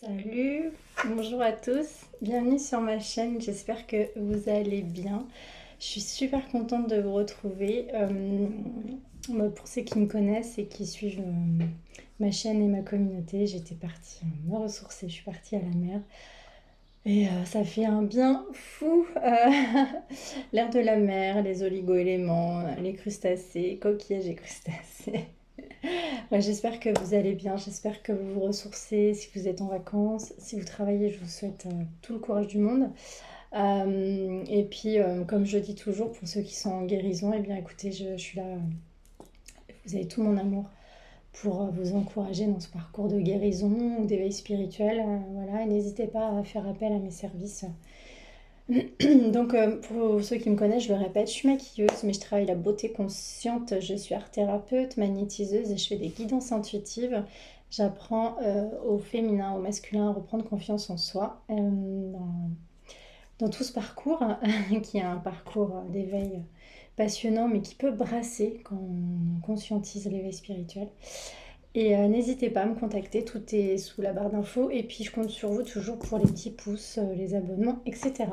Salut, bonjour à tous, bienvenue sur ma chaîne, j'espère que vous allez bien. Je suis super contente de vous retrouver. Pour ceux qui me connaissent et qui suivent ma chaîne et ma communauté, j'étais partie me ressourcer, je suis partie à la mer. Et ça fait un bien fou. L'air de la mer, les oligo-éléments, les crustacés, coquillages et crustacés. Ouais, j'espère que vous allez bien, j'espère que vous vous ressourcez si vous êtes en vacances. Si vous travaillez, je vous souhaite tout le courage du monde. Et puis, comme je dis toujours, pour ceux qui sont en guérison, eh bien écoutez, je suis là, vous avez tout mon amour pour vous encourager dans ce parcours de guérison ou d'éveil spirituel. Voilà, et n'hésitez pas à faire appel à mes services. Donc, pour ceux qui me connaissent, je le répète, je suis maquilleuse, mais je travaille la beauté consciente. Je suis art thérapeute, magnétiseuse et je fais des guidances intuitives. J'apprends au féminin, au masculin à reprendre confiance en soi dans tout ce parcours, qui est un parcours d'éveil passionnant, mais qui peut brasser quand on conscientise l'éveil spirituel. Et n'hésitez pas à me contacter, tout est sous la barre d'infos. Et puis je compte sur vous toujours pour les petits pouces, les abonnements, etc.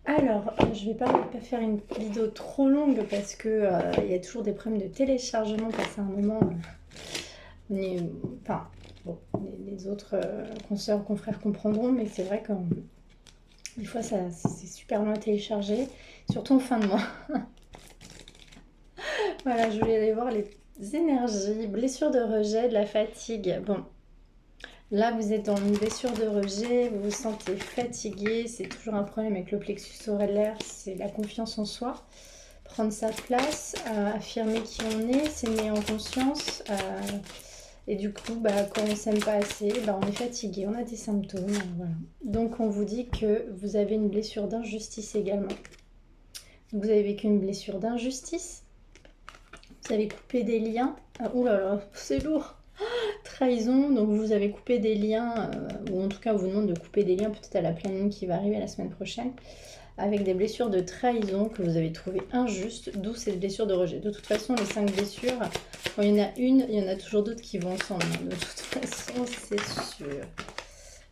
Alors, je vais pas faire une vidéo trop longue parce que il y a toujours des problèmes de téléchargement passé un moment. Enfin, bon, les autres consoeurs, confrères comprendront, mais c'est vrai que des fois c'est super long à télécharger, surtout en fin de mois. Voilà, je voulais aller voir les énergies, blessures de rejet, de la fatigue. Bon, là vous êtes dans une blessure de rejet, vous vous sentez fatigué, c'est toujours un problème avec le plexus solaire, c'est la confiance en soi. Prendre sa place, affirmer qui on est, s'aimer en conscience. Et du coup, quand on ne s'aime pas assez, on est fatigué, on a des symptômes. Voilà. Donc on vous dit que vous avez une blessure d'injustice également. Donc, vous avez vécu une blessure d'injustice. Vous avez coupé des liens. Ouh là là, c'est lourd. Trahison, donc vous avez coupé des liens, ou en tout cas on vous demande de couper des liens peut-être à la pleine lune qui va arriver la semaine prochaine, avec des blessures de trahison que vous avez trouvées injustes, d'où cette blessure de rejet. De toute façon, les 5 blessures, quand il y en a une, il y en a toujours d'autres qui vont ensemble. De toute façon, c'est sûr.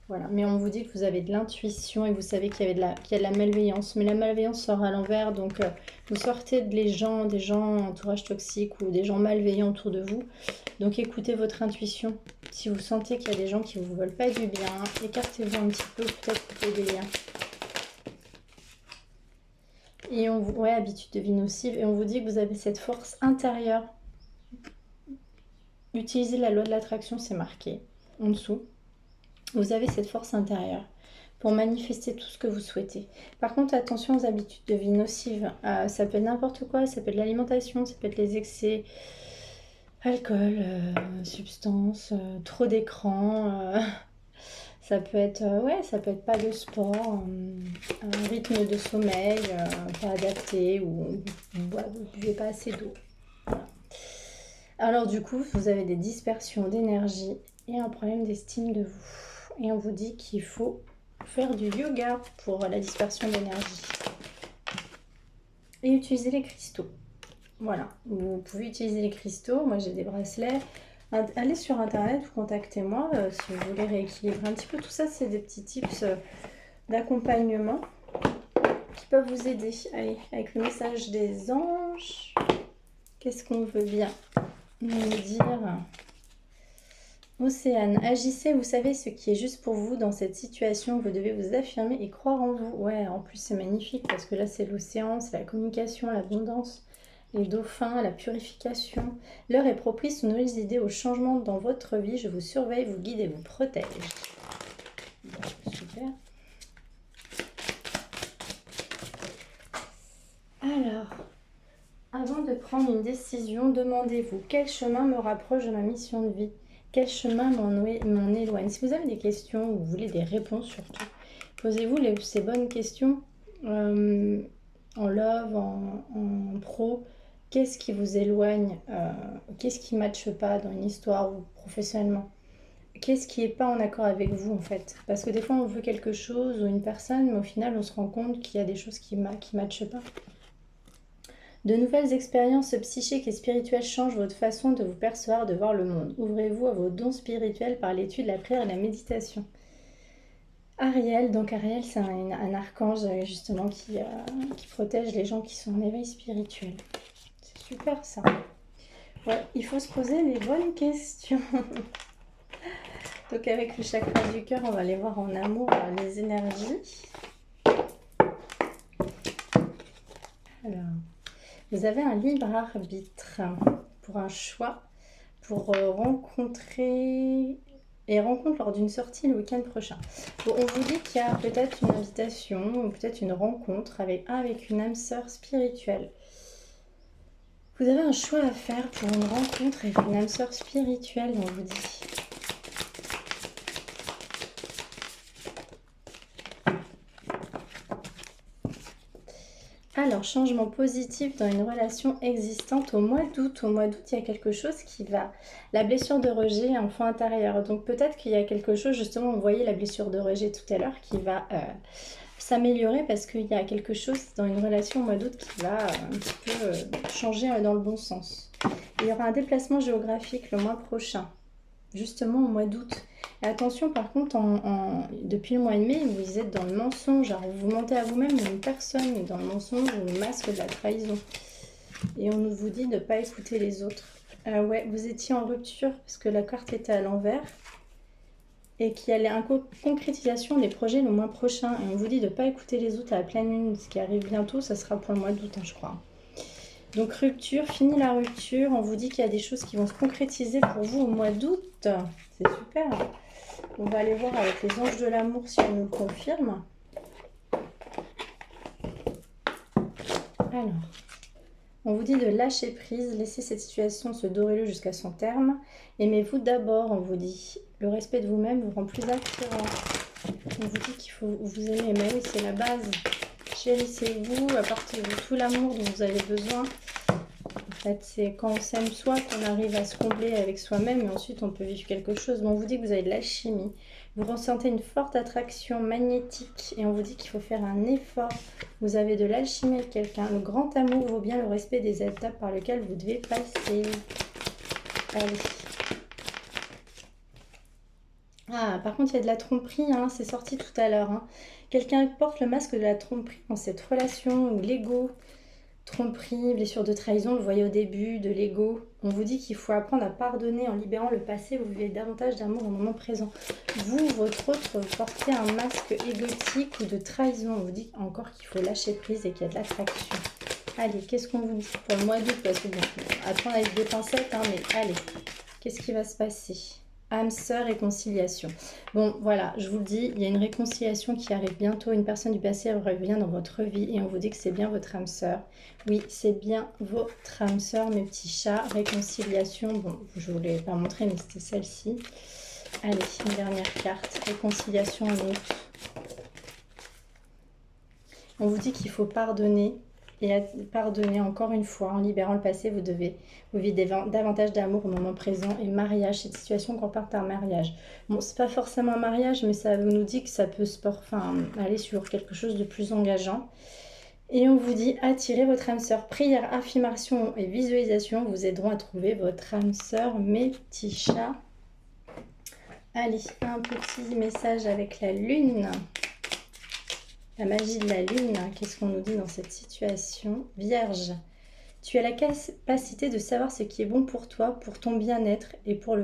Voilà, mais on vous dit que vous avez de l'intuition et vous savez qu'il y a de la malveillance. Mais la malveillance sort à l'envers, donc vous sortez des gens, entourage toxique ou des gens malveillants autour de vous. Donc écoutez votre intuition. Si vous sentez qu'il y a des gens qui ne vous veulent pas du bien, écartez-vous un petit peu, peut-être coupez des liens. Et ouais, habitude de vie nocive. Et on vous dit que vous avez cette force intérieure. Utilisez la loi de l'attraction, c'est marqué en dessous. Vous avez cette force intérieure pour manifester tout ce que vous souhaitez. Par contre, attention aux habitudes de vie nocives. Ça peut être n'importe quoi, ça peut être l'alimentation, ça peut être les excès, alcool, substances, trop d'écran. Ça peut être, ça peut être pas de sport, un rythme de sommeil pas adapté ou vous ne buvez pas assez d'eau. Voilà. Alors du coup, vous avez des dispersions d'énergie et un problème d'estime de vous. Et on vous dit qu'il faut faire du yoga pour la dispersion d'énergie. Et utiliser les cristaux. Voilà, vous pouvez utiliser les cristaux. Moi, j'ai des bracelets. Allez sur internet ou contactez-moi si vous voulez rééquilibrer un petit peu. Tout ça, c'est des petits tips d'accompagnement qui peuvent vous aider. Allez, avec le message des anges, qu'est-ce qu'on veut bien nous dire? Océane, agissez, vous savez ce qui est juste pour vous dans cette situation. Vous devez vous affirmer et croire en vous. Ouais, en plus, c'est magnifique parce que là, c'est l'océan, c'est la communication, l'abondance. Les dauphins, la purification. L'heure est propice aux nouvelles idées, aux changements dans votre vie. Je vous surveille, vous guide et vous protège. Bon, super. Alors, avant de prendre une décision, demandez-vous quel chemin me rapproche de ma mission de vie? Quel chemin m'en éloigne? Si vous avez des questions ou vous voulez des réponses surtout, posez-vous ces bonnes questions en love, en pro. Qu'est-ce qui vous éloigne? Qu'est-ce qui ne matche pas dans une histoire ou professionnellement? Qu'est-ce qui n'est pas en accord avec vous en fait? Parce que des fois on veut quelque chose ou une personne, mais au final on se rend compte qu'il y a des choses qui ne matchent pas. De nouvelles expériences psychiques et spirituelles changent votre façon de vous percevoir, de voir le monde. Ouvrez-vous à vos dons spirituels par l'étude, la prière et la méditation. Ariel, donc Ariel c'est un archange justement qui protège les gens qui sont en éveil spirituel. C'est super ça. Ouais, il faut se poser les bonnes questions. Donc avec le chakra du cœur, on va aller voir en amour les énergies. Alors, vous avez un libre arbitre pour un choix, pour rencontrer et rencontre lors d'une sortie le week-end prochain. Bon, on vous dit qu'il y a peut-être une invitation ou peut-être une rencontre avec une âme sœur spirituelle. Vous avez un choix à faire pour une rencontre avec une âme sœur spirituelle, on vous dit. Alors, changement positif dans une relation existante au mois d'août. Au mois d'août, il y a quelque chose qui va... La blessure de rejet, enfant intérieur. Donc, peut-être qu'il y a quelque chose, justement, vous voyez la blessure de rejet tout à l'heure, qui va s'améliorer parce qu'il y a quelque chose dans une relation au mois d'août qui va un petit peu changer dans le bon sens. Il y aura un déplacement géographique le mois prochain, justement au mois d'août. Et attention par contre, depuis le mois de mai, vous êtes dans le mensonge. Alors vous mentez à vous-même, mais une personne est dans le mensonge ou le masque de la trahison. Et on vous dit de ne pas écouter les autres. Ouais, vous étiez en rupture parce que la carte était à l'envers. Et qu'il y a une concrétisation des projets le mois prochain. Et on vous dit de ne pas écouter les autres à la pleine lune. Ce qui arrive bientôt, ça sera pour le mois d'août, je crois. Donc rupture, fini la rupture. On vous dit qu'il y a des choses qui vont se concrétiser pour vous au mois d'août. C'est super. On va aller voir avec les anges de l'amour si on nous le confirme. Alors, on vous dit de lâcher prise, laisser cette situation se dorer jusqu'à son terme. Aimez-vous d'abord, on vous dit. Le respect de vous-même vous rend plus attirant. On vous dit qu'il faut vous aimer, mais oui, c'est la base. Chérissez-vous, apportez-vous tout l'amour dont vous avez besoin. En fait, c'est quand on s'aime soi qu'on arrive à se combler avec soi-même et ensuite on peut vivre quelque chose. Mais on vous dit que vous avez de l'alchimie. Vous ressentez une forte attraction magnétique et on vous dit qu'il faut faire un effort. Vous avez de l'alchimie avec quelqu'un. Le grand amour vaut bien le respect des étapes par lesquelles vous devez passer. Allez. Ah, par contre, il y a de la tromperie, hein, c'est sorti tout à l'heure. Hein. Quelqu'un porte le masque de la tromperie dans cette relation ou l'ego. Tromperie, blessure de trahison, vous le voyez au début, de l'ego. On vous dit qu'il faut apprendre à pardonner en libérant le passé. Vous vivez davantage d'amour au moment présent. Vous, votre autre, vous portez un masque égotique ou de trahison. On vous dit encore qu'il faut lâcher prise et qu'il y a de l'attraction. Allez, qu'est-ce qu'on vous dit pour le mois d'août? Parce que bon, apprendre avec des pincettes, hein, mais allez, qu'est-ce qui va se passer? Âme sœur, réconciliation. Bon, voilà, je vous le dis, il y a une réconciliation qui arrive bientôt. Une personne du passé revient dans votre vie et on vous dit que c'est bien votre âme sœur. Oui, c'est bien votre âme sœur, mes petits chats. Réconciliation, bon, je ne vous l'ai pas montré, mais c'était celle-ci. Allez, une dernière carte. Réconciliation en août. On vous dit qu'il faut pardonner. Et à pardonner encore une fois, en libérant le passé, vous vivez davantage d'amour au moment présent. Et mariage, cette situation comporte un mariage. Bon, c'est pas forcément un mariage, mais ça nous dit que ça peut aller sur quelque chose de plus engageant. Et on vous dit, attirez votre âme sœur. Prière, affirmation et visualisation vous aideront à trouver votre âme sœur, mes petits chats. Allez, un petit message avec la lune. La magie de la lune, qu'est-ce qu'on nous dit dans cette situation? Vierge, tu as la capacité de savoir ce qui est bon pour toi, pour ton bien-être et pour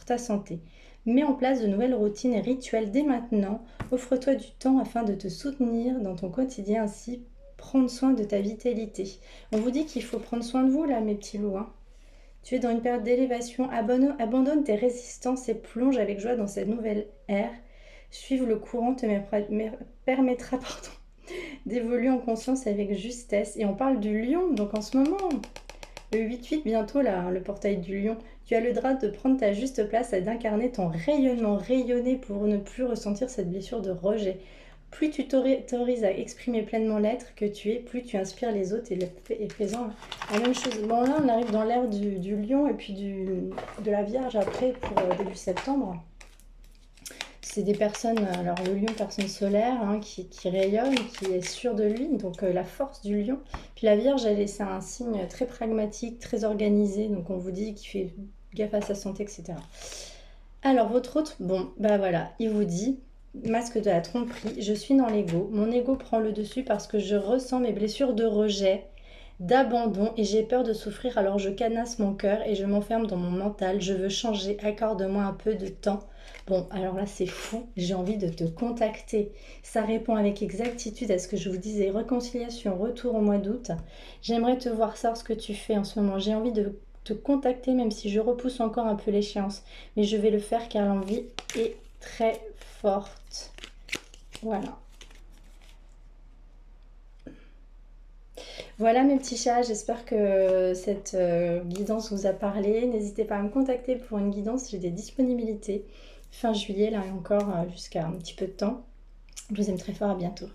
ta santé. Mets en place de nouvelles routines et rituels dès maintenant. Offre-toi du temps afin de te soutenir dans ton quotidien, ainsi prendre soin de ta vitalité. On vous dit qu'il faut prendre soin de vous là, mes petits loups. Hein. Tu es dans une période d'élévation. Abandonne tes résistances et plonge avec joie dans cette nouvelle ère. Suivre le courant te permettra d'évoluer en conscience avec justesse. Et on parle du lion, donc en ce moment, le 8-8 bientôt, là, le portail du lion. Tu as le droit de prendre ta juste place et d'incarner ton rayonnement, rayonner pour ne plus ressentir cette blessure de rejet. Plus tu t'autorises à exprimer pleinement l'être que tu es, plus tu inspires les autres et le fait est présent. La même chose. Bon là, on arrive dans l'ère du lion et puis de la Vierge après pour début septembre. C'est des personnes, alors le lion, personne solaire, hein, qui rayonne, qui est sûr de lui, donc la force du lion. Puis la Vierge, c'est un signe très pragmatique, très organisé, donc on vous dit qu'il fait gaffe à sa santé, etc. Alors votre autre, bon, bah voilà, il vous dit, masque de la tromperie, je suis dans l'ego, mon ego prend le dessus parce que je ressens mes blessures de rejet, d'abandon et j'ai peur de souffrir, alors je canasse mon cœur et je m'enferme dans mon mental, je veux changer, accorde-moi un peu de temps. Bon, alors là c'est fou, j'ai envie de te contacter. Ça répond avec exactitude à ce que je vous disais, réconciliation, retour au mois d'août. J'aimerais te voir, savoir ce que tu fais en ce moment. J'ai envie de te contacter même si je repousse encore un peu l'échéance. Mais je vais le faire car l'envie est très forte. Voilà. Voilà mes petits chats, j'espère que cette guidance vous a parlé. N'hésitez pas à me contacter pour une guidance, j'ai des disponibilités. Fin juillet, là encore, jusqu'à un petit peu de temps. Je vous aime très fort, à bientôt.